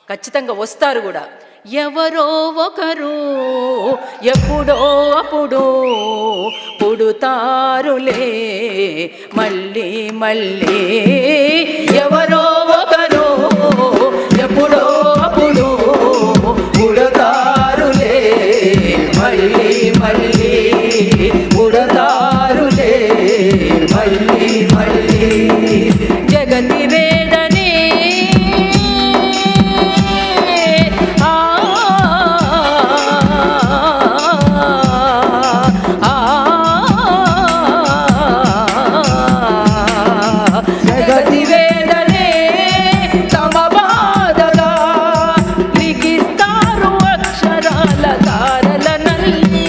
ఖచ్చితంగా వస్తారు కూడా. ఎవరో ఒకరు ఎప్పుడో అప్పుడు పుడుతారులే మళ్ళీ మళ్ళీ. ఎవరో ఒకరు ఎప్పుడో అప్పుడు పుడతారులే మళ్ళీ మళ్ళీ, పుడతారులే మళ్ళీ మళ్ళీ. జగతి వేదనే జగతి వేదనే తమ బాధగా లిఖిస్తారు అక్షరాల తారల నల్లి.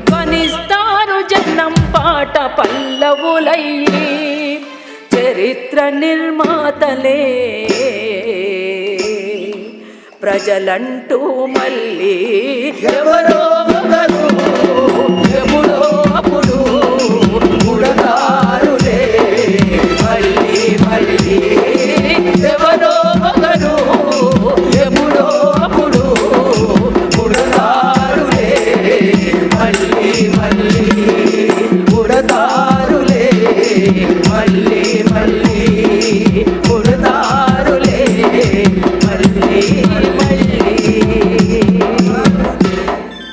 ధ్వనిస్తారు జనం పాట పల్లవులయ్యి. చరిత్ర నిర్మాతలే ప్రజలంటూ మళ్ళీ ఎవరో ఒకరు ఎప్పుడో అప్పుడు పుడతారులే మళ్ళీ మళ్ళీ. ఎవరో ఒకరు ఎప్పుడో అప్పుడు పుడతారులే మళ్ళీ మళ్ళీ, పుడతారులే మళ్ళీ మళ్ళీ.